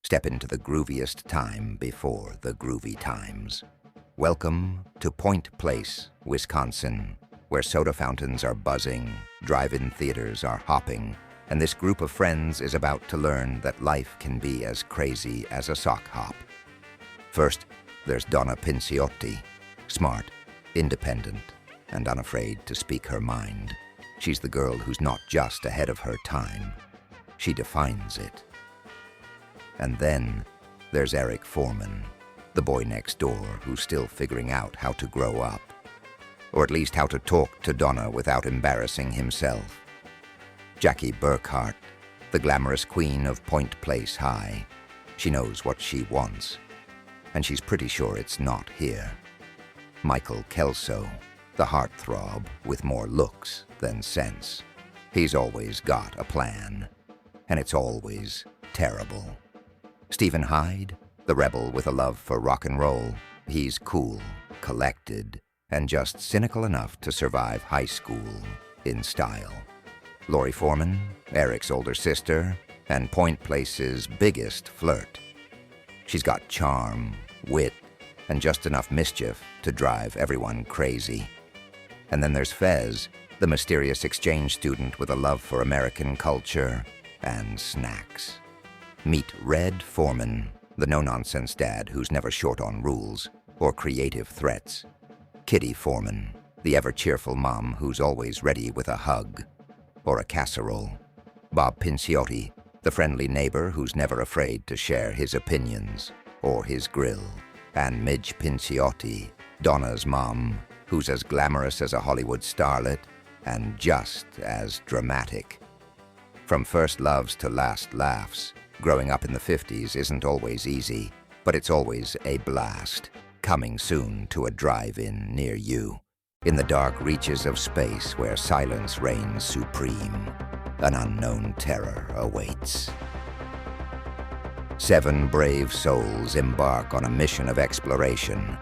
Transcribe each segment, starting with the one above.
Step into the grooviest time before the groovy times. Welcome to Point Place, Wisconsin, where soda fountains are buzzing, drive-in theaters are hopping, and this group of friends is about to learn that life can be as crazy as a sock hop. First, there's Donna Pinciotti, smart, independent, and unafraid to speak her mind. She's the girl who's not just ahead of her time, she defines it. And then there's Eric Foreman, the boy next door who's still figuring out how to grow up, or at least how to talk to Donna without embarrassing himself. Jackie Burkhart, the glamorous queen of Point Place High. She knows what she wants, and she's pretty sure it's not here. Michael Kelso, the heartthrob with more looks than sense. He's always got a plan, and it's always terrible. Stephen Hyde, the rebel with a love for rock and roll. He's cool, collected, and just cynical enough to survive high school in style. Lori Foreman, Eric's older sister, and Point Place's biggest flirt. She's got charm, wit, and just enough mischief to drive everyone crazy. And then there's Fez, the mysterious exchange student with a love for American culture and snacks. Meet Red Foreman, the no-nonsense dad who's never short on rules or creative threats. Kitty Foreman, the ever-cheerful mom who's always ready with a hug or a casserole. Bob Pinciotti, the friendly neighbor who's never afraid to share his opinions or his grill. And Midge Pinciotti, Donna's mom, who's as glamorous as a Hollywood starlet and just as dramatic. From first loves to last laughs, growing up in the 50s isn't always easy, but it's always a blast. Coming soon to a drive-in near you. In the dark reaches of space where silence reigns supreme, an unknown terror awaits. 7 brave souls embark on a mission of exploration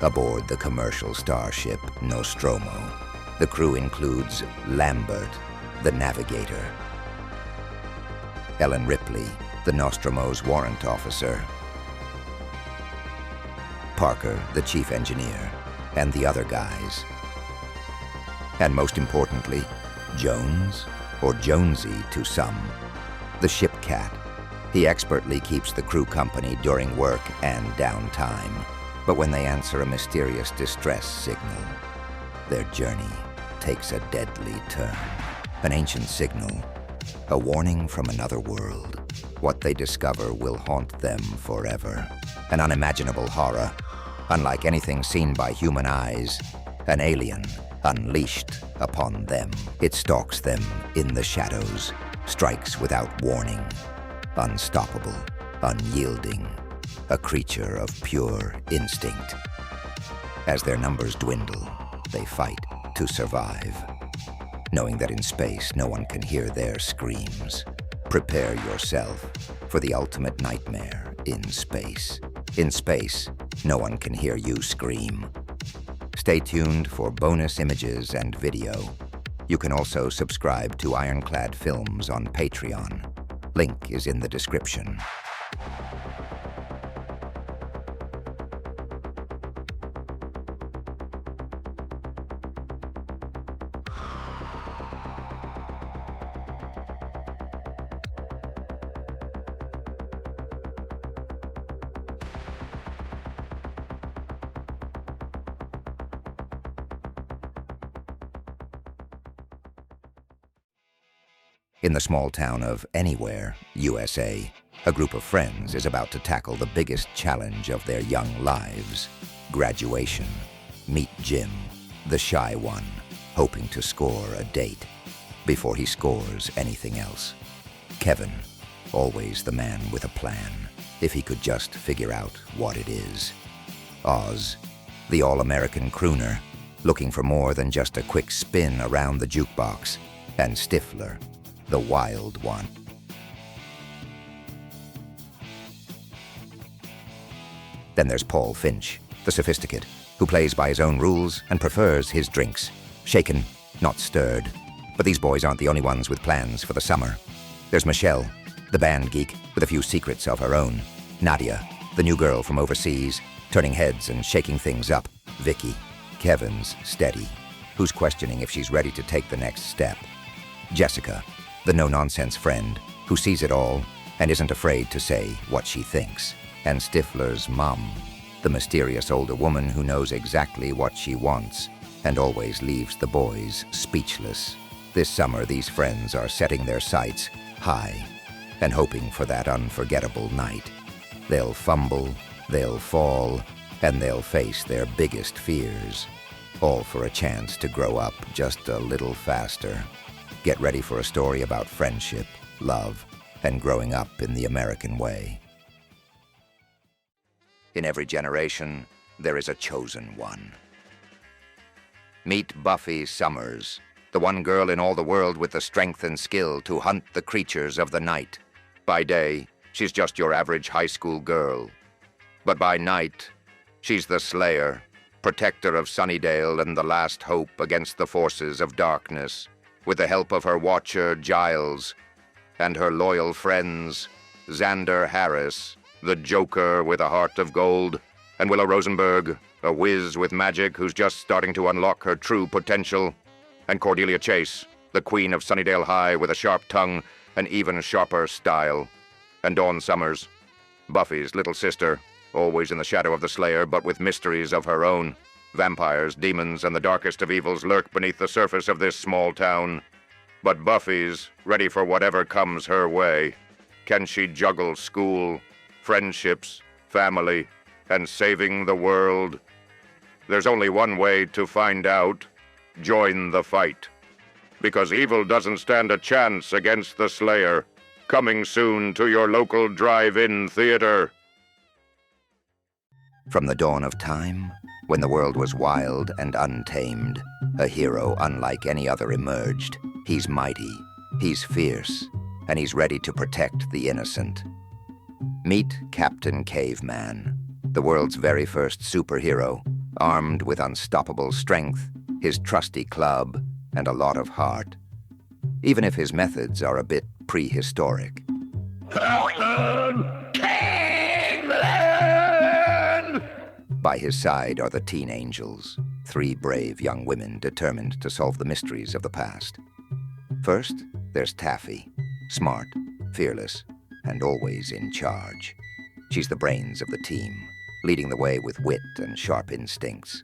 aboard the commercial starship Nostromo. The crew includes Lambert, the navigator, Ellen Ripley, the Nostromo's warrant officer, Parker, the chief engineer, and the other guys. And most importantly, Jones, or Jonesy to some, the ship cat. He expertly keeps the crew company during work and downtime. But when they answer a mysterious distress signal, their journey takes a deadly turn. An ancient signal, a warning from another world. What they discover will haunt them forever. An unimaginable horror, unlike anything seen by human eyes. An alien unleashed upon them. It stalks them in the shadows, strikes without warning. Unstoppable, unyielding, a creature of pure instinct. As their numbers dwindle, they fight to survive, knowing that in space no one can hear their screams. Prepare yourself for the ultimate nightmare in space. In space, no one can hear you scream. Stay tuned for bonus images and video. You can also subscribe to Ironclad Films on Patreon. Link is in the description. In the small town of Anywhere, USA, a group of friends is about to tackle the biggest challenge of their young lives, graduation. Meet Jim, the shy one, hoping to score a date before he scores anything else. Kevin, always the man with a plan, if he could just figure out what it is. Oz, the all-American crooner, looking for more than just a quick spin around the jukebox. And Stifler, the wild one. Then there's Paul Finch, the sophisticate, who plays by his own rules and prefers his drinks. Shaken, not stirred. But these boys aren't the only ones with plans for the summer. There's Michelle, the band geek with a few secrets of her own. Nadia, the new girl from overseas, turning heads and shaking things up. Vicky, Kevin's steady, who's questioning if she's ready to take the next step. Jessica, the no-nonsense friend, who sees it all and isn't afraid to say what she thinks. And Stifler's mom, the mysterious older woman who knows exactly what she wants and always leaves the boys speechless. This summer, these friends are setting their sights high and hoping for that unforgettable night. They'll fumble, they'll fall, and they'll face their biggest fears, all for a chance to grow up just a little faster. Get ready for a story about friendship, love, and growing up in the American way. In every generation, there is a chosen one. Meet Buffy Summers, the one girl in all the world with the strength and skill to hunt the creatures of the night. By day, she's just your average high school girl. But by night, she's the Slayer, protector of Sunnydale and the last hope against the forces of darkness, with the help of her watcher, Giles, and her loyal friends, Xander Harris, the Joker with a heart of gold, and Willow Rosenberg, a whiz with magic who's just starting to unlock her true potential, and Cordelia Chase, the queen of Sunnydale High with a sharp tongue and even sharper style, and Dawn Summers, Buffy's little sister, always in the shadow of the Slayer but with mysteries of her own. Vampires, demons, and the darkest of evils lurk beneath the surface of this small town. But Buffy's ready for whatever comes her way. Can she juggle school, friendships, family, and saving the world? There's only one way to find out. Join the fight. Because evil doesn't stand a chance against the Slayer. Coming soon to your local drive-in theater. From the dawn of time, when the world was wild and untamed, a hero unlike any other emerged. He's mighty, he's fierce, and he's ready to protect the innocent. Meet Captain Caveman, the world's very first superhero, armed with unstoppable strength, his trusty club, and a lot of heart. Even if his methods are a bit prehistoric. By his side are the Teen Angels, 3 brave young women determined to solve the mysteries of the past. First, there's Taffy, smart, fearless, and always in charge. She's the brains of the team, leading the way with wit and sharp instincts.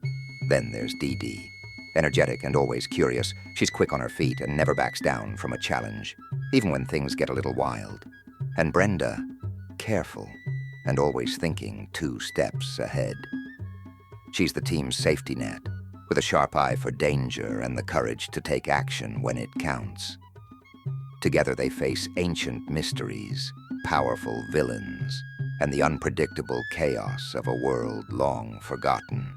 Then there's Dee Dee, energetic and always curious. She's quick on her feet and never backs down from a challenge, even when things get a little wild. And Brenda, careful and always thinking 2 steps ahead. She's the team's safety net, with a sharp eye for danger and the courage to take action when it counts. Together they face ancient mysteries, powerful villains, and the unpredictable chaos of a world long forgotten.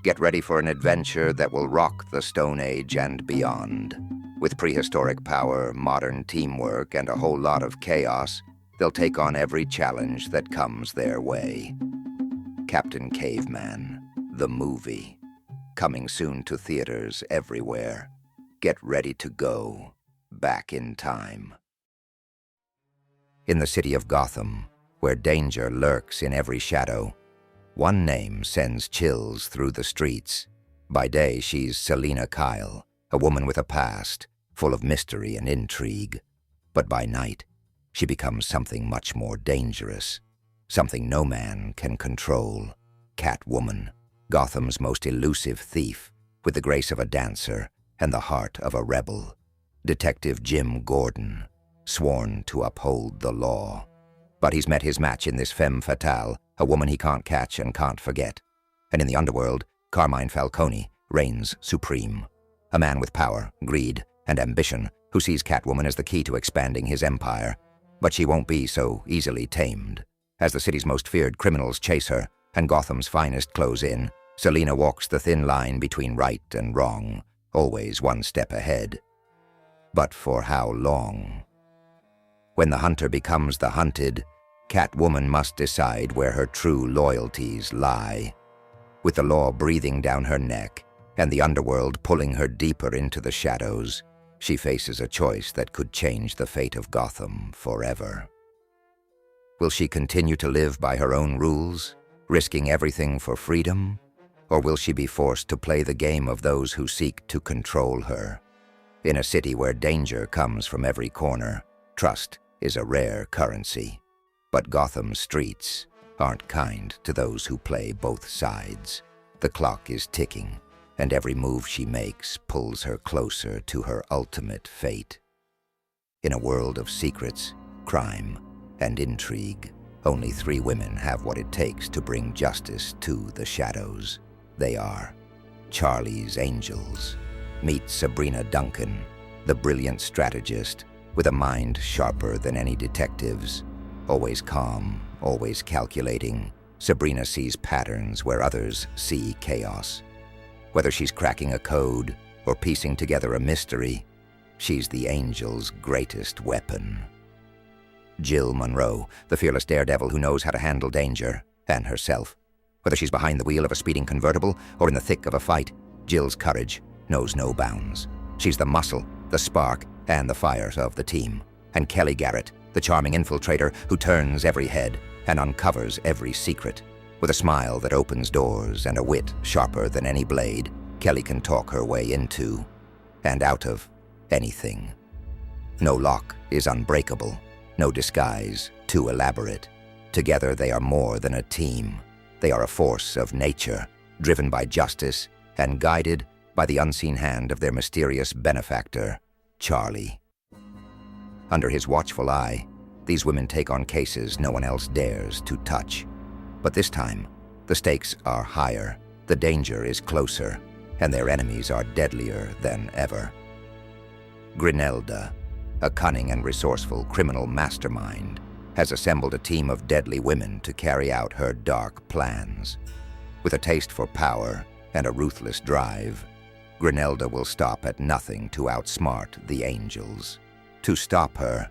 Get ready for an adventure that will rock the Stone Age and beyond. With prehistoric power, modern teamwork, and a whole lot of chaos, they'll take on every challenge that comes their way. Captain Caveman, the movie. Coming soon to theaters everywhere. Get ready to go back in time. In the city of Gotham, where danger lurks in every shadow, one name sends chills through the streets. By day, she's Selina Kyle, a woman with a past, full of mystery and intrigue. But by night, she becomes something much more dangerous. Something no man can control. Catwoman, Gotham's most elusive thief, with the grace of a dancer and the heart of a rebel. Detective Jim Gordon, sworn to uphold the law. But he's met his match in this femme fatale, a woman he can't catch and can't forget. And in the underworld, Carmine Falcone reigns supreme. A man with power, greed, and ambition, who sees Catwoman as the key to expanding his empire. But she won't be so easily tamed. As the city's most feared criminals chase her, and Gotham's finest close in, Selina walks the thin line between right and wrong, always one step ahead. But for how long? When the hunter becomes the hunted, Catwoman must decide where her true loyalties lie. With the law breathing down her neck, and the underworld pulling her deeper into the shadows, she faces a choice that could change the fate of Gotham forever. Will she continue to live by her own rules, risking everything for freedom? Or will she be forced to play the game of those who seek to control her? In a city where danger comes from every corner, trust is a rare currency. But Gotham's streets aren't kind to those who play both sides. The clock is ticking, and every move she makes pulls her closer to her ultimate fate. In a world of secrets, crime, and intrigue, only 3 women have what it takes to bring justice to the shadows. They are Charlie's Angels. Meet Sabrina Duncan, the brilliant strategist with a mind sharper than any detective's. Always calm, always calculating, Sabrina sees patterns where others see chaos. Whether she's cracking a code or piecing together a mystery, she's the Angels' greatest weapon. Jill Monroe, the fearless daredevil who knows how to handle danger and herself. Whether she's behind the wheel of a speeding convertible or in the thick of a fight, Jill's courage knows no bounds. She's the muscle, the spark, and the fire of the team. And Kelly Garrett, the charming infiltrator who turns every head and uncovers every secret. With a smile that opens doors and a wit sharper than any blade, Kelly can talk her way into and out of anything. No lock is unbreakable, no disguise too elaborate. Together they are more than a team. They are a force of nature, driven by justice and guided by the unseen hand of their mysterious benefactor, Charlie. Under his watchful eye, these women take on cases no one else dares to touch. But this time, the stakes are higher, the danger is closer, and their enemies are deadlier than ever. Grinelda, a cunning and resourceful criminal mastermind, has assembled a team of deadly women to carry out her dark plans. With a taste for power and a ruthless drive, Grinelda will stop at nothing to outsmart the Angels. To stop her,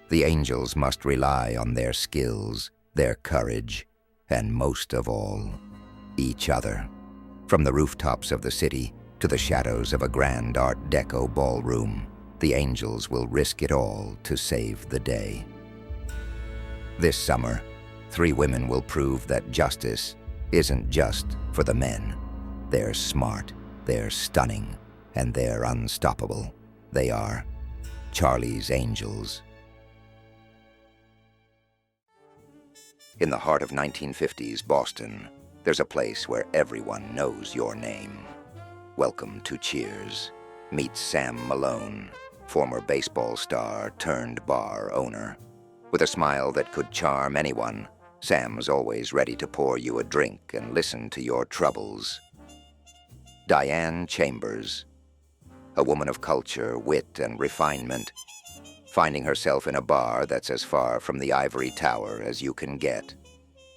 the Angels must rely on their skills, their courage, and most of all, each other. From the rooftops of the city to the shadows of a grand Art Deco ballroom, the Angels will risk it all to save the day. This summer, 3 women will prove that justice isn't just for the men. They're smart, they're stunning, and they're unstoppable. They are Charlie's Angels. In the heart of 1950s Boston, there's a place where everyone knows your name. Welcome to Cheers. Meet Sam Malone, former baseball star turned bar owner. With a smile that could charm anyone, Sam's always ready to pour you a drink and listen to your troubles. Diane Chambers, a woman of culture, wit, and refinement, finding herself in a bar that's as far from the ivory tower as you can get.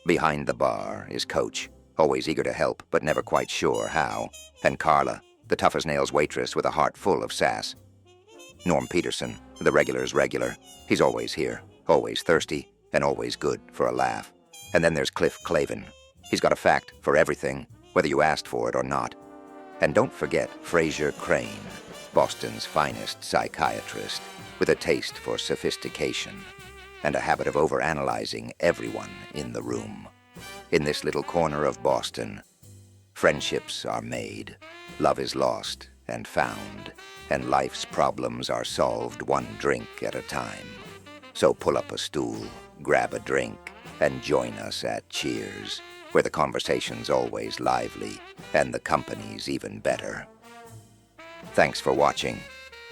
Behind the bar is Coach, always eager to help but never quite sure how, and Carla, the tough-as-nails waitress with a heart full of sass. Norm Peterson, the regular's regular. He's always here, always thirsty, and always good for a laugh. And then there's Cliff Clavin. He's got a fact for everything, whether you asked for it or not. And don't forget Fraser Crane, Boston's finest psychiatrist, with a taste for sophistication and a habit of overanalyzing everyone in the room. In this little corner of Boston, friendships are made, love is lost and found, and life's problems are solved one drink at a time. So pull up a stool, grab a drink, and join us at Cheers, where the conversation's always lively and the company's even better. Thanks for watching.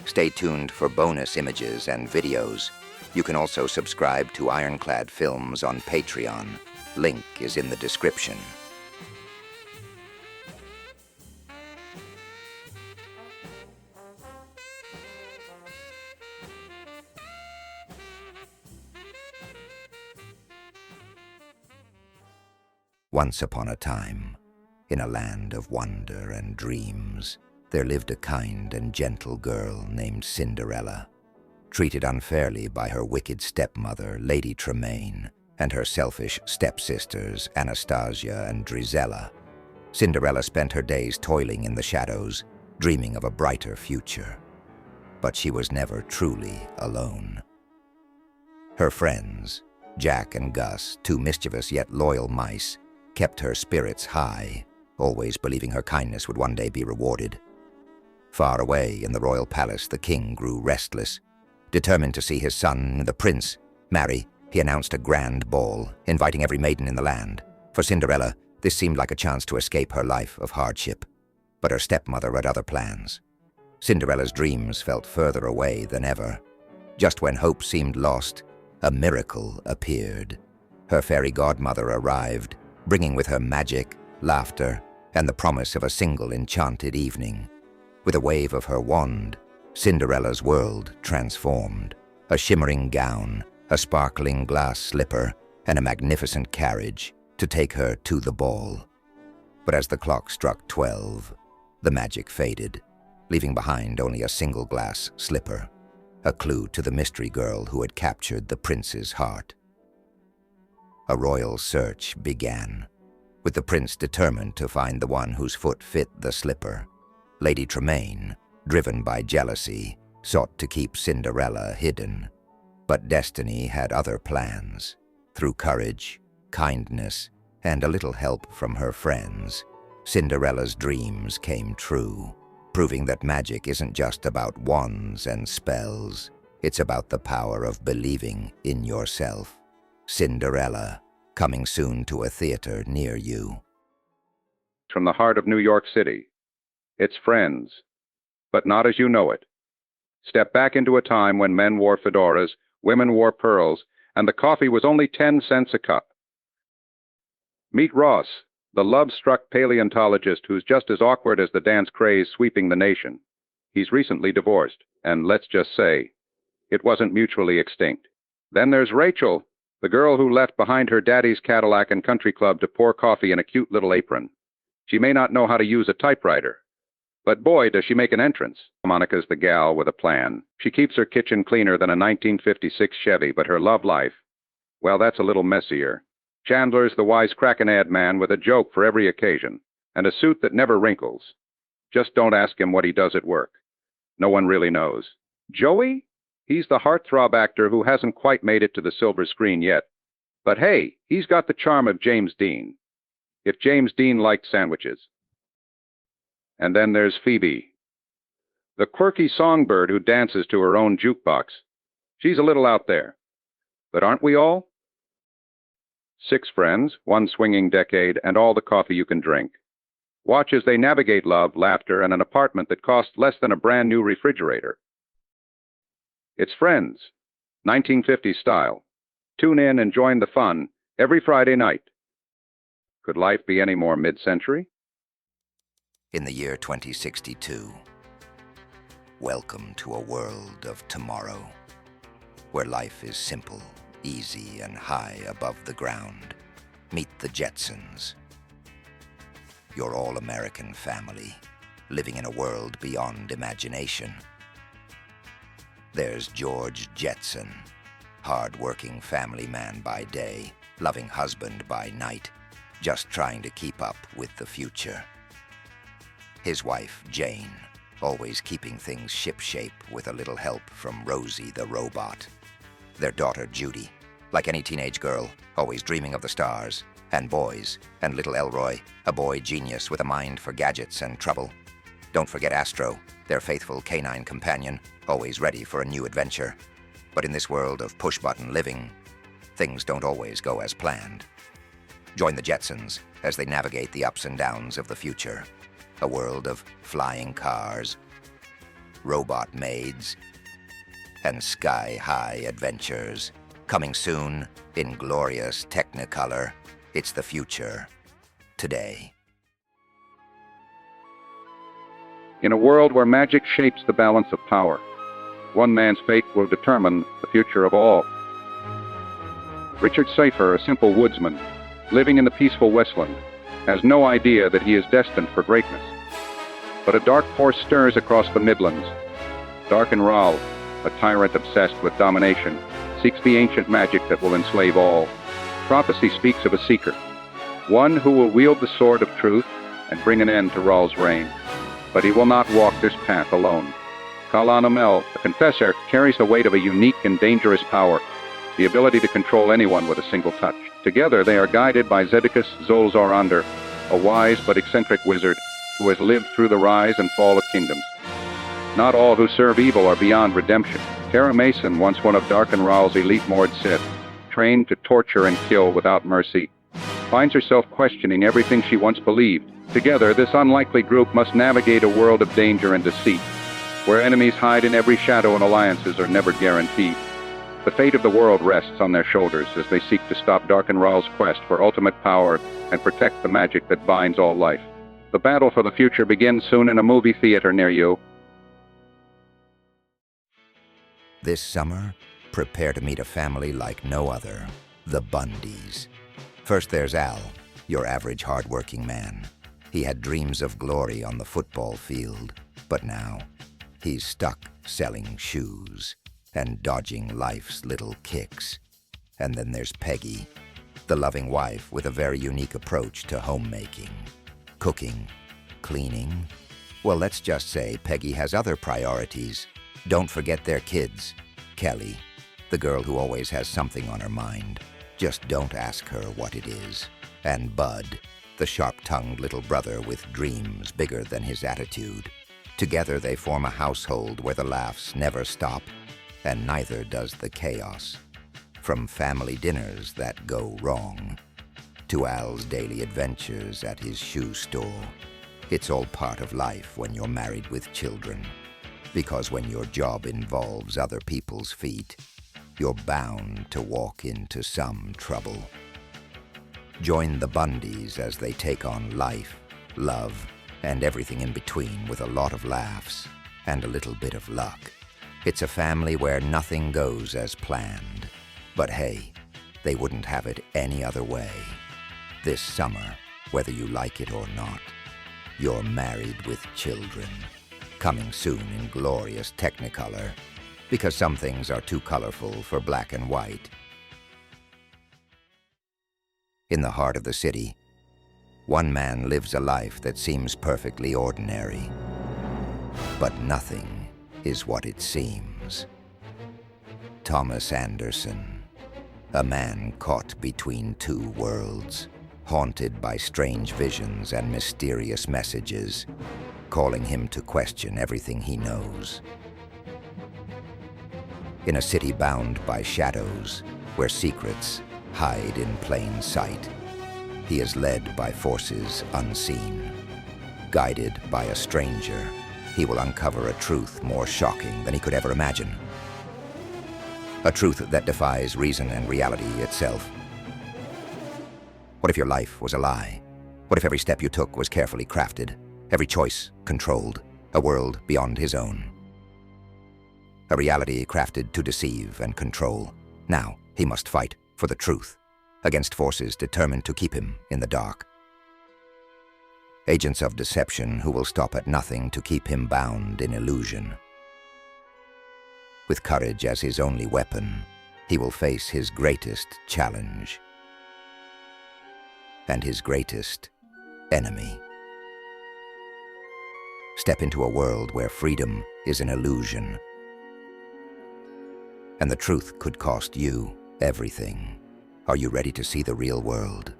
Stay tuned for bonus images and videos. You can also subscribe to Ironclad Films on Patreon. Link is in the description. Once upon a time, in a land of wonder and dreams, there lived a kind and gentle girl named Cinderella. Treated unfairly by her wicked stepmother, Lady Tremaine, and her selfish stepsisters, Anastasia and Drizella, Cinderella spent her days toiling in the shadows, dreaming of a brighter future. but she was never truly alone. Her friends, Jack and Gus, two mischievous yet loyal mice, kept her spirits high, always believing her kindness would one day be rewarded. Far away in the royal palace, the king grew restless. Determined to see his son, the prince, marry, he announced a grand ball, inviting every maiden in the land. For Cinderella, this seemed like a chance to escape her life of hardship. But her stepmother had other plans. Cinderella's dreams felt further away than ever. Just when hope seemed lost, a miracle appeared. Her fairy godmother arrived, bringing with her magic, laughter, and the promise of a single enchanted evening. With a wave of her wand, Cinderella's world transformed. A shimmering gown, a sparkling glass slipper, and a magnificent carriage to take her to the ball. But as the clock struck 12, the magic faded, leaving behind only a single glass slipper, a clue to the mystery girl who had captured the prince's heart. A royal search began, with the prince determined to find the one whose foot fit the slipper. Lady Tremaine, driven by jealousy, sought to keep Cinderella hidden. But destiny had other plans. Through courage, kindness, and a little help from her friends, Cinderella's dreams came true, proving that magic isn't just about wands and spells. It's about the power of believing in yourself. Cinderella, coming soon to a theater near you. From the heart of New York City. It's Friends, but not as you know it. Step back into a time when men wore fedoras, women wore pearls, and the coffee was only 10 cents a cup. Meet Ross, the love-struck paleontologist who's just as awkward as the dance craze sweeping the nation. He's recently divorced, and let's just say, it wasn't mutually extinct. Then there's Rachel, the girl who left behind her daddy's Cadillac and country club to pour coffee in a cute little apron. She may not know how to use a typewriter, but boy, does she make an entrance. Monica's the gal with a plan. She keeps her kitchen cleaner than a 1956 Chevy, but her love life, well, that's a little messier. Chandler's the wisecracking ad man with a joke for every occasion, and a suit that never wrinkles. Just don't ask him what he does at work. No one really knows. Joey? He's the heartthrob actor who hasn't quite made it to the silver screen yet. But hey, he's got the charm of James Dean. If James Dean liked sandwiches. And then there's Phoebe, the quirky songbird who dances to her own jukebox. She's a little out there. But aren't we all? 6 friends, 1 swinging decade, and all the coffee you can drink. Watch as they navigate love, laughter, and an apartment that costs less than a brand new refrigerator. It's Friends, 1950s style. Tune in and join the fun every Friday night. Could life be any more mid-century? In the year 2062, welcome to a world of tomorrow, where life is simple, easy, and high above the ground. Meet the Jetsons. Your all-American family, living in a world beyond imagination. There's George Jetson, hard-working family man by day, loving husband by night, just trying to keep up with the future. His wife, Jane, always keeping things shipshape with a little help from Rosie the robot. Their daughter, Judy, like any teenage girl, always dreaming of the stars, and boys, and little Elroy, a boy genius with a mind for gadgets and trouble. Don't forget Astro, their faithful canine companion, always ready for a new adventure. But in this world of push-button living, things don't always go as planned. Join the Jetsons as they navigate the ups and downs of the future. A world of flying cars, robot maids, and sky-high adventures. Coming soon in glorious Technicolor. It's the future, today. In a world where magic shapes the balance of power, one man's fate will determine the future of all. Richard Safer, a simple woodsman, living in the peaceful Westland, has no idea that he is destined for greatness. But a dark force stirs across the Midlands. Dark and Ral, a tyrant obsessed with domination, seeks the ancient magic that will enslave all. Prophecy speaks of a seeker, one who will wield the sword of truth and bring an end to Ral's reign. But he will not walk this path alone. RunwayML, the confessor, carries the weight of a unique and dangerous power, the ability to control anyone with a single touch. Together, they are guided by Zedicus Zolzorander, a wise but eccentric wizard who has lived through the rise and fall of kingdoms. Not all who serve evil are beyond redemption. Tara Mason, once one of Dark and Rahl's elite Mord Sith, trained to torture and kill without mercy, finds herself questioning everything she once believed. Together, this unlikely group must navigate a world of danger and deceit, where enemies hide in every shadow and alliances are never guaranteed. The fate of the world rests on their shoulders as they seek to stop Dark and Rahl's quest for ultimate power and protect the magic that binds all life. The battle for the future begins soon in a movie theater near you. This summer, prepare to meet a family like no other, the Bundys. First there's Al, your average hard-working man. He had dreams of glory on the football field, but now he's stuck selling shoes and dodging life's little kicks. And then there's Peggy, the loving wife with a very unique approach to homemaking, cooking, cleaning. Well, let's just say Peggy has other priorities. Don't forget their kids. Kelly, the girl who always has something on her mind. Just don't ask her what it is. And Bud, the sharp-tongued little brother with dreams bigger than his attitude. Together they form a household where the laughs never stop, and neither does the chaos. From family dinners that go wrong, to Al's daily adventures at his shoe store. It's all part of life when you're married with children. Because when your job involves other people's feet, you're bound to walk into some trouble. Join the Bundys as they take on life, love, and everything in between with a lot of laughs and a little bit of luck. It's a family where nothing goes as planned. But hey, they wouldn't have it any other way. This summer, whether you like it or not, you're married with children. Coming soon in glorious Technicolor, because some things are too colorful for black and white. In the heart of the city, one man lives a life that seems perfectly ordinary. But nothing is what it seems. Thomas Anderson, a man caught between two worlds, haunted by strange visions and mysterious messages, calling him to question everything he knows. In a city bound by shadows, where secrets hide in plain sight, he is led by forces unseen. Guided by a stranger, he will uncover a truth more shocking than he could ever imagine. A truth that defies reason and reality itself. What if your life was a lie? What if every step you took was carefully crafted? Every choice controlled, a world beyond his own. A reality crafted to deceive and control. Now he must fight for the truth, against forces determined to keep him in the dark. Agents of deception who will stop at nothing to keep him bound in illusion. With courage as his only weapon, he will face his greatest challenge and his greatest enemy. Step into a world where freedom is an illusion, and the truth could cost you everything. Are you ready to see the real world?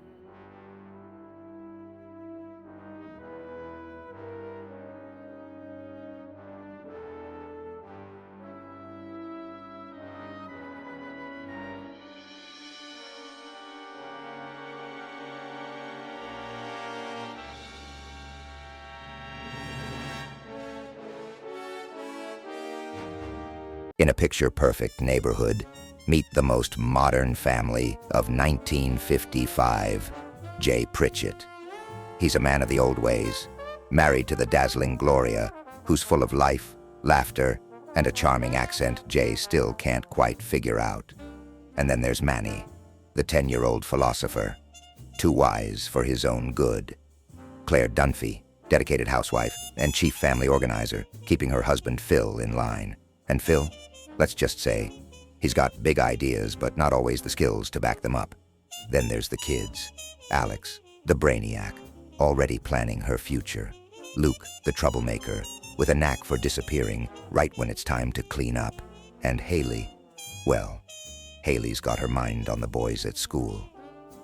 In a picture-perfect neighborhood, meet the most modern family of 1955, Jay Pritchett. He's a man of the old ways, married to the dazzling Gloria, who's full of life, laughter, and a charming accent Jay still can't quite figure out. And then there's Manny, the 10-year-old philosopher, too wise for his own good. Claire Dunphy, dedicated housewife and chief family organizer, keeping her husband Phil in line. And Phil, let's just say, he's got big ideas, but not always the skills to back them up. Then there's the kids. Alex, the brainiac, already planning her future. Luke, the troublemaker, with a knack for disappearing right when it's time to clean up. And Haley, well, Haley's got her mind on the boys at school,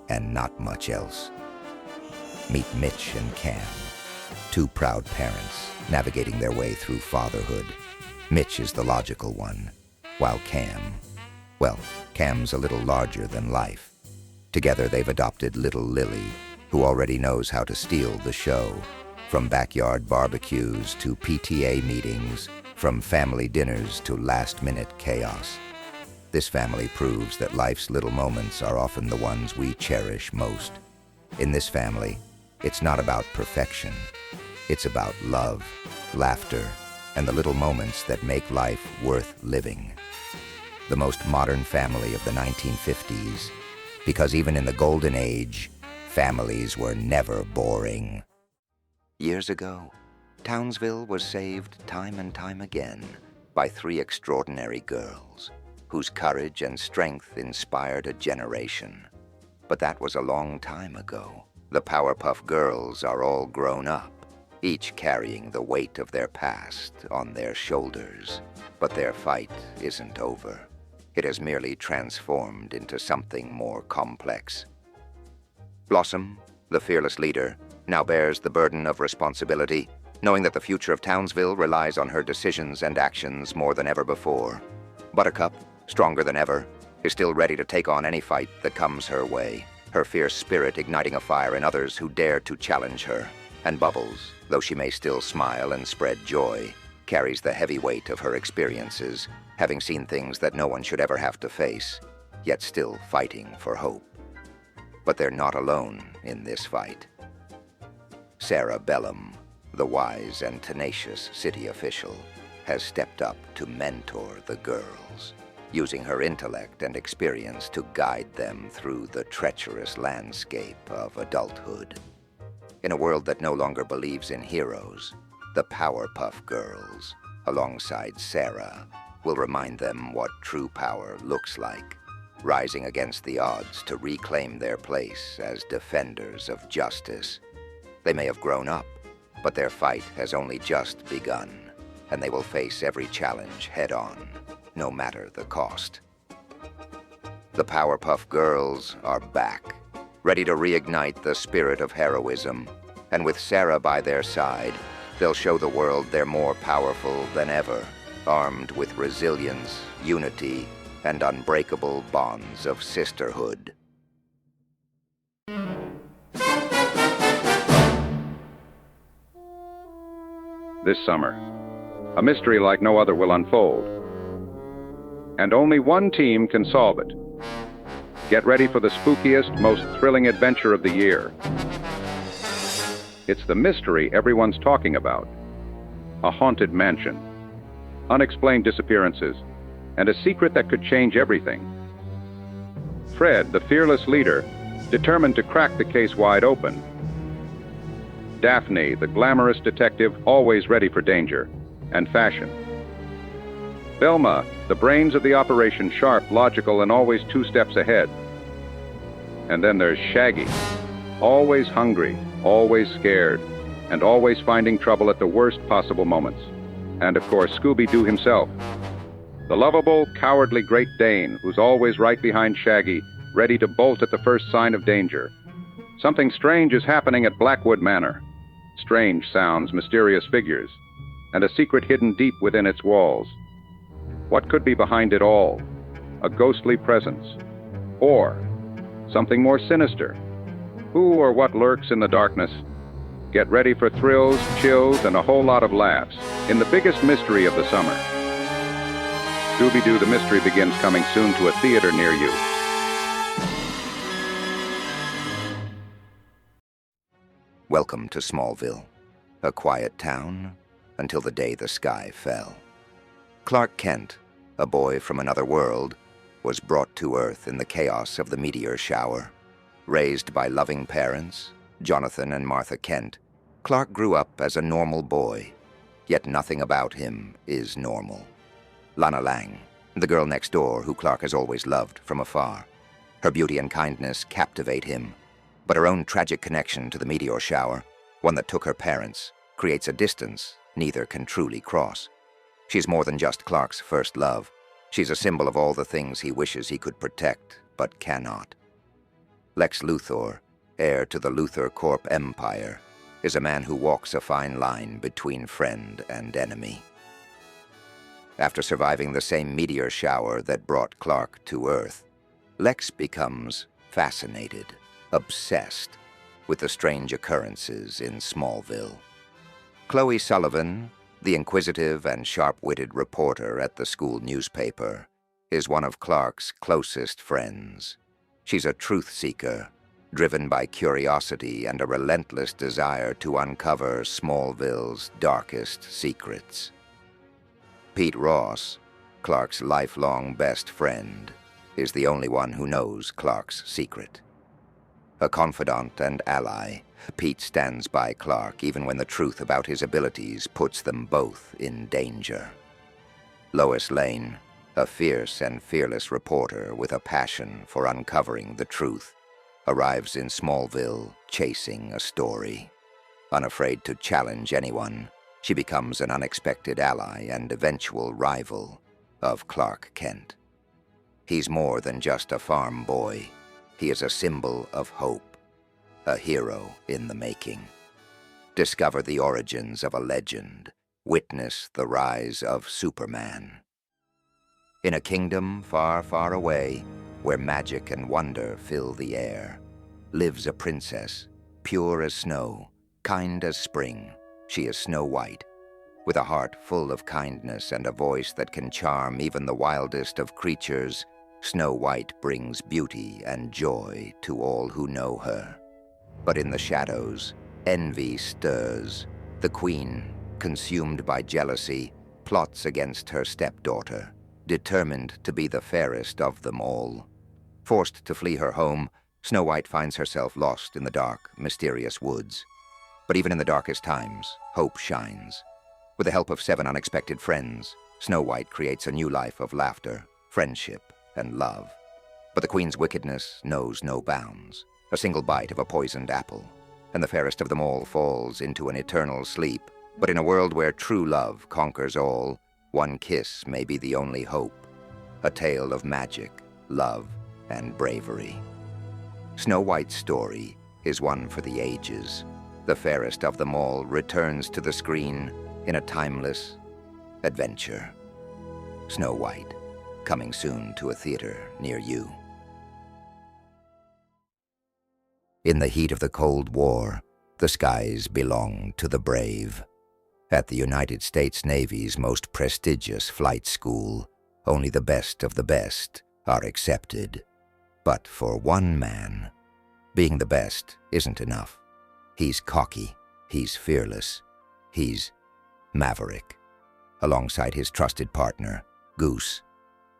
and not much else. Meet Mitch and Cam, two proud parents navigating their way through fatherhood. Mitch is the logical one, while Cam's a little larger than life. Together they've adopted little Lily, who already knows how to steal the show. From backyard barbecues to PTA meetings, from family dinners to last-minute chaos. This family proves that life's little moments are often the ones we cherish most. In this family, it's not about perfection. It's about love, laughter, and the little moments that make life worth living. The most modern family of the 1950s, because even in the golden age, families were never boring. Years ago, Townsville was saved time and time again by three extraordinary girls whose courage and strength inspired a generation. But that was a long time ago. The Powerpuff Girls are all grown up, each carrying the weight of their past on their shoulders. But their fight isn't over. It has merely transformed into something more complex. Blossom, the fearless leader, now bears the burden of responsibility, knowing that the future of Townsville relies on her decisions and actions more than ever before. Buttercup, stronger than ever, is still ready to take on any fight that comes her way, her fierce spirit igniting a fire in others who dare to challenge her. And Bubbles, though she may still smile and spread joy, carries the heavy weight of her experiences, having seen things that no one should ever have to face, yet still fighting for hope. But they're not alone in this fight. Sarah Bellum, the wise and tenacious city official, has stepped up to mentor the girls, using her intellect and experience to guide them through the treacherous landscape of adulthood. In a world that no longer believes in heroes, the Powerpuff Girls, alongside Sarah, will remind them what true power looks like, rising against the odds to reclaim their place as defenders of justice. They may have grown up, but their fight has only just begun, and they will face every challenge head-on, no matter the cost. The Powerpuff Girls are back, ready to reignite the spirit of heroism, and with Sarah by their side, they'll show the world they're more powerful than ever, armed with resilience, unity, and unbreakable bonds of sisterhood. This summer, a mystery like no other will unfold. And only one team can solve it. Get ready for the spookiest, most thrilling adventure of the year. It's the mystery everyone's talking about. A haunted mansion, unexplained disappearances, and a secret that could change everything. Fred, the fearless leader, determined to crack the case wide open. Daphne, the glamorous detective, always ready for danger and fashion. Velma, the brains of the operation, sharp, logical, and always 2 steps ahead. And then there's Shaggy, always hungry, always scared, and always finding trouble at the worst possible moments. And of course, ScoobyDoo himself, the lovable, cowardly Great Dane, who's always right behind Shaggy, ready to bolt at the first sign of danger. Something strange is happening at Blackwood Manor. Strange sounds, mysterious figures, and a secret hidden deep within its walls. What could be behind it all? A ghostly presence? Or something more sinister? Who or what lurks in the darkness? Get ready for thrills, chills, and a whole lot of laughs in the biggest mystery of the summer. ScoobyDoo The Mystery begins coming soon to a theater near you. Welcome to Smallville, a quiet town until the day the sky fell. Clark Kent, a boy from another world, was brought to Earth in the chaos of the meteor shower. Raised by loving parents, Jonathan and Martha Kent, Clark grew up as a normal boy, yet nothing about him is normal. Lana Lang, the girl next door who Clark has always loved from afar. Her beauty and kindness captivate him, but her own tragic connection to the meteor shower, one that took her parents, creates a distance neither can truly cross. She's more than just Clark's first love. She's a symbol of all the things he wishes he could protect, but cannot. Lex Luthor, heir to the Luthor Corp empire, is a man who walks a fine line between friend and enemy. After surviving the same meteor shower that brought Clark to Earth, Lex becomes fascinated, obsessed, with the strange occurrences in Smallville. Chloe Sullivan, the inquisitive and sharp-witted reporter at the school newspaper, is one of Clark's closest friends. She's a truth seeker, driven by curiosity and a relentless desire to uncover Smallville's darkest secrets. Pete Ross, Clark's lifelong best friend, is the only one who knows Clark's secret. A confidant and ally, Pete stands by Clark even when the truth about his abilities puts them both in danger. Lois Lane, a fierce and fearless reporter with a passion for uncovering the truth, arrives in Smallville chasing a story. Unafraid to challenge anyone, she becomes an unexpected ally and eventual rival of Clark Kent. He's more than just a farm boy. He is a symbol of hope, a hero in the making. Discover the origins of a legend. Witness the rise of Superman. In a kingdom far, far away, where magic and wonder fill the air, lives a princess, pure as snow, kind as spring. She is Snow White, with a heart full of kindness and a voice that can charm even the wildest of creatures. Snow White brings beauty and joy to all who know her. But in the shadows, envy stirs. The queen, consumed by jealousy, plots against her stepdaughter, determined to be the fairest of them all. Forced to flee her home, Snow White finds herself lost in the dark, mysterious woods. But even in the darkest times, hope shines. With the help of 7 unexpected friends, Snow White creates a new life of laughter, friendship, and love. But the queen's wickedness knows no bounds. A single bite of a poisoned apple, and the fairest of them all falls into an eternal sleep. But in a world where true love conquers all, one kiss may be the only hope. A tale of magic, love, and bravery. Snow White's story is one for the ages. The fairest of them all returns to the screen in a timeless adventure. Snow White, coming soon to a theater near you. In the heat of the Cold War, the skies belonged to the brave. At the United States Navy's most prestigious flight school, only the best of the best are accepted. But for one man, being the best isn't enough. He's cocky, he's fearless, he's Maverick. Alongside his trusted partner, Goose,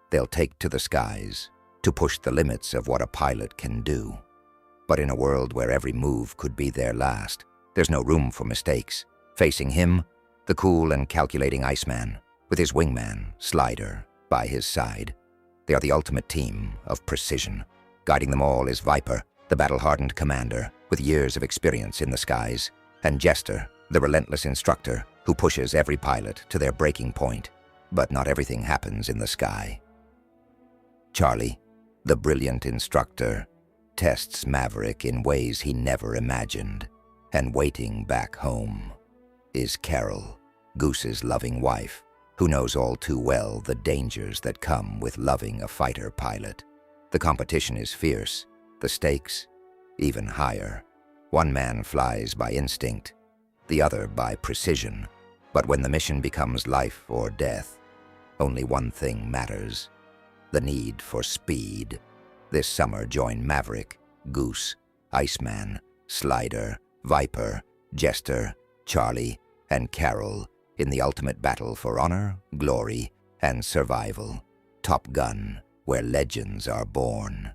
they'll take to the skies to push the limits of what a pilot can do. But in a world where every move could be their last, there's no room for mistakes. Facing him, the cool and calculating Iceman, with his wingman, Slider, by his side. They are the ultimate team of precision. Guiding them all is Viper, the battle-hardened commander, with years of experience in the skies, and Jester, the relentless instructor, who pushes every pilot to their breaking point. But not everything happens in the sky. Charlie, the brilliant instructor, tests Maverick in ways he never imagined. And waiting back home is Carol, Goose's loving wife, who knows all too well the dangers that come with loving a fighter pilot. The competition is fierce, the stakes even higher. One man flies by instinct, the other by precision. But when the mission becomes life or death, only one thing matters: the need for speed. This summer, join Maverick, Goose, Iceman, Slider, Viper, Jester, Charlie, and Carol in the ultimate battle for honor, glory, and survival. Top Gun, where legends are born.